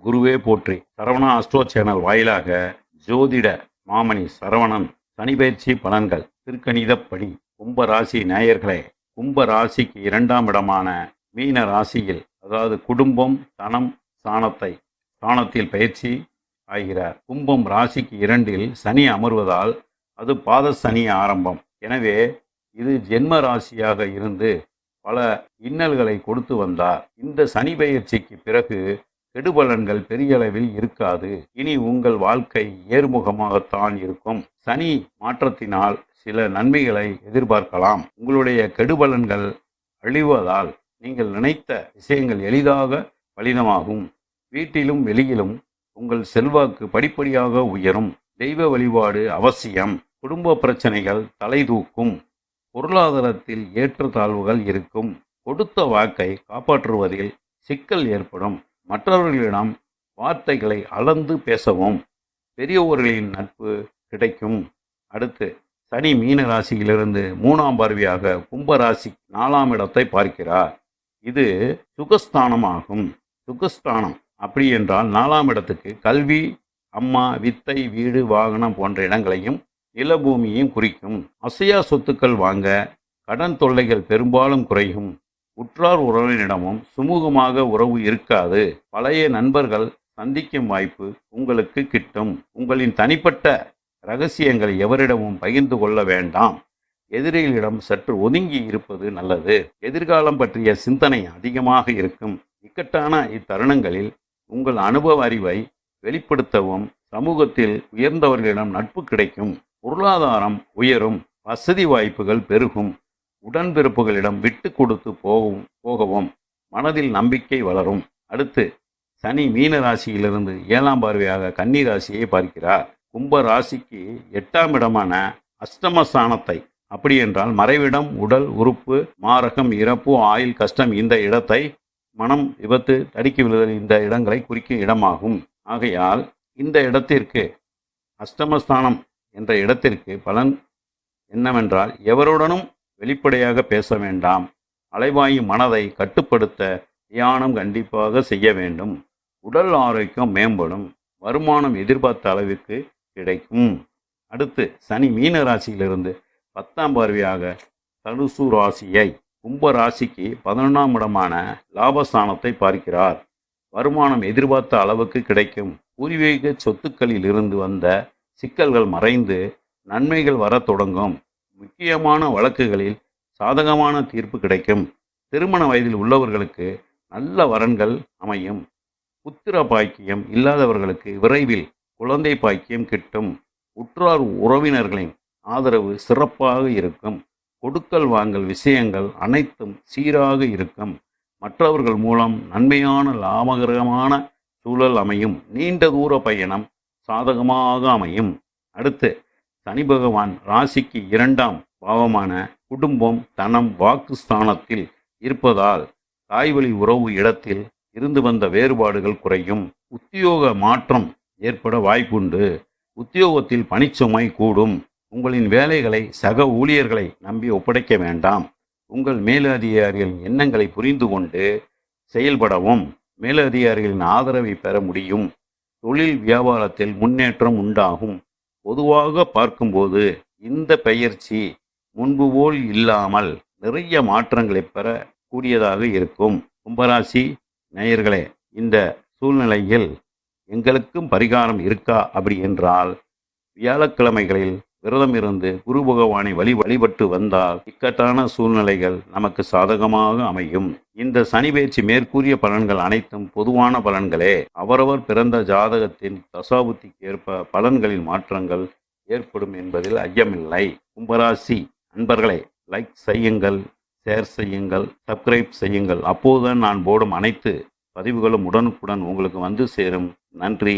குருவே போற்றி. Saravana astro channel வாயிலாக ஜோதிட மாமணி சரவணன் சனிபெயர்ச்சி பலன்கள் திருக்கணிதப்படி கும்ப ராசி நேயர்களே, கும்ப ராசிக்கு 2ஆம் இடமான மீன ராசியில், அதாவது குடும்பம் தனம் ஸ்தானத்தில் பயிற்சி ஆகிறார். கும்பம் ராசிக்கு 2இல் சனி அமர்வதால் அது பாத சனி ஆரம்பம். எனவே இது ஜென்ம ராசியாக இருந்து பல இன்னல்களை கொடுத்து வந்தார். இந்த சனி பெயர்ச்சிக்கு பிறகு கெடுபலன்கள் பெரிய அளவில் இருக்காது. இனி உங்கள் வாழ்க்கை ஏறுமுகமாகத்தான் இருக்கும். சனி மாற்றத்தினால் சில நன்மைகளை எதிர்பார்க்கலாம். உங்களுடைய கெடுபலன்கள் அழிவதால் நீங்கள் நினைத்த விஷயங்கள் எளிதாக பலிதமாகும். வீட்டிலும் வெளியிலும் உங்கள் செல்வாக்கு படிப்படியாக உயரும். தெய்வ வழிபாடு அவசியம். குடும்ப பிரச்சனைகள் தலை தூக்கும். பொருளாதாரத்தில் ஏற்றத்தாழ்வுகள் இருக்கும். கொடுத்த வாக்கை காப்பாற்றுவதில் சிக்கல் ஏற்படும். மற்றவர்களிடம் வார்த்தைகளை அளந்து பேசவும். பெரியவர்களின் நட்பு கிடைக்கும். அடுத்து சனி மீன ராசியிலிருந்து 3ஆம் பார்வையாக கும்பராசி 4ஆம் இடத்தை பார்க்கிறார். இது சுகஸ்தானமாகும். சுகஸ்தானம் அப்படி என்றால் 4ஆம் இடத்துக்கு கல்வி, அம்மா, வித்தை, வீடு, வாகனம் போன்ற இடங்களையும் நிலபூமியையும் குறிக்கும். அசையா சொத்துக்கள் வாங்க கடன் தொல்லைகள் பெரும்பாலும் குறையும். உற்றார் உறவினரிடமும் சுமூகமாக உறவு இருக்காது. பழைய நண்பர்கள் சந்திக்கும் வாய்ப்பு உங்களுக்கு கிட்டும். உங்களின் தனிப்பட்ட இரகசியங்களை எவரிடமும் பகிர்ந்து கொள்ள வேண்டாம். எதிரிகளிடம் சற்று ஒதுங்கி இருப்பது நல்லது. எதிர்காலம் பற்றிய சிந்தனை அதிகமாக இருக்கும். இக்கட்டான இத்தருணங்களில் உங்கள் அனுபவ அறிவை வெளிப்படுத்தவும். சமூகத்தில் உயர்ந்தவர்களிடம் நட்பு கிடைக்கும். பொருளாதாரம் உயரும். வசதி வாய்ப்புகள் பெருகும். உடன்பிறப்புகளிடம் விட்டு கொடுத்து போகவும் மனதில் நம்பிக்கை வளரும். அடுத்து சனி மீன ராசியிலிருந்து 7ஆம் பார்வையாக கன்னி ராசியை பார்க்கிறார். கும்ப ராசிக்கு 8ஆம் இடமான அஷ்டமஸ்தானத்தை, அப்படி என்றால் மறைவிடம், உடல் உறுப்பு, மாரகம், இறப்பு, ஆயுள், கஷ்டம், இந்த இடத்தை மனம், விபத்து, தடுக்கி விழுதல் இந்த இடங்களை குறிக்கும் இடமாகும். ஆகையால் இந்த இடத்திற்கு அஷ்டமஸ்தானம் என்ற இடத்திற்கு பலன் என்னவென்றால், எவருடனும் வெளிப்படையாக பேச வேண்டாம். அலைவாயும் மனதை கட்டுப்படுத்த தியானம் கண்டிப்பாக செய்ய வேண்டும். உடல் ஆரோக்கியம் மேம்படும். வருமானம் எதிர்பார்த்த அளவிற்கு கிடைக்கும். அடுத்து சனி மீன ராசியிலிருந்து 10ஆம் பார்வையாக தனுசு ராசியை, கும்ப ராசிக்கு 11ஆம் இடமான லாபஸ்தானத்தை பார்க்கிறார். வருமானம் எதிர்பார்த்த அளவுக்கு கிடைக்கும். பூர்வீக சொத்துக்களில் இருந்து வந்த சிக்கல்கள் மறைந்து நன்மைகள் வர தொடங்கும். முக்கியமான வழக்குகளில் சாதகமான தீர்ப்பு கிடைக்கும். திருமண வயதில் உள்ளவர்களுக்கு நல்ல வரன்கள் அமையும். புத்திர பாக்கியம் இல்லாதவர்களுக்கு விரைவில் குழந்தை பாக்கியம் கிட்டும். உற்றார் உறவினர்களின் ஆதரவு சிறப்பாக இருக்கும். கொடுக்கல் வாங்கல் விஷயங்கள் அனைத்தும் சீராக இருக்கும். மற்றவர்கள் மூலம் நன்மையான லாபகரமான சூழல் அமையும். நீண்ட தூர பயணம் சாதகமாக அமையும். அடுத்து சனி பகவான் ராசிக்கு 2ஆம் பாவமான குடும்பம், தனம், வாக்கு ஸ்தானத்தில் இருப்பதால் தாய்வழி உறவு இடத்தில் இருந்து வந்த வேறுபாடுகள் குறையும். உத்தியோக மாற்றம் ஏற்பட வாய்ப்புண்டு. உத்தியோகத்தில் பணிச்சுமை கூடும். உங்களின் வேலைகளை சக ஊழியர்களை நம்பி ஒப்படைக்க வேண்டாம். உங்கள் மேலதிகாரிகளின் எண்ணங்களை புரிந்து கொண்டு செயல்படவும். மேலதிகாரிகளின் ஆதரவை பெற முடியும். தொழில் வியாபாரத்தில் முன்னேற்றம் உண்டாகும். பொதுவாக பார்க்கும்போது இந்த பெயர்ச்சி முன்பு போல் இல்லாமல் நிறைய மாற்றங்களை பெறக்கூடியதாக இருக்கும். கும்பராசி நேயர்களே, இந்த சூழ்நிலையில் எங்களுக்கும் பரிகாரம் இருக்கா அப்படி என்றால், வியாழக்கிழமைகளில் விரதம் இருந்து குரு பகவானை வழிபட்டு வந்தால் இக்கட்டான சூழ்நிலைகள் நமக்கு சாதகமாக அமையும். இந்த சனி பெயர்ச்சி மேற்கூறிய பலன்கள் அனைத்தும் பொதுவான பலன்களே. அவரவர் பிறந்த ஜாதகத்தின் தசாபுத்திக்கு ஏற்ப பலன்களில் மாற்றங்கள் ஏற்படும் என்பதில் ஐயமில்லை. கும்பராசி அன்பர்களே, லைக் செய்யுங்கள், ஷேர் செய்யுங்கள், சப்ஸ்கிரைப் செய்யுங்கள். அப்போதுதான் நான் போடும் அனைத்து பதிவுகளும் உடனுக்குடன் உங்களுக்கு வந்து சேரும். நன்றி.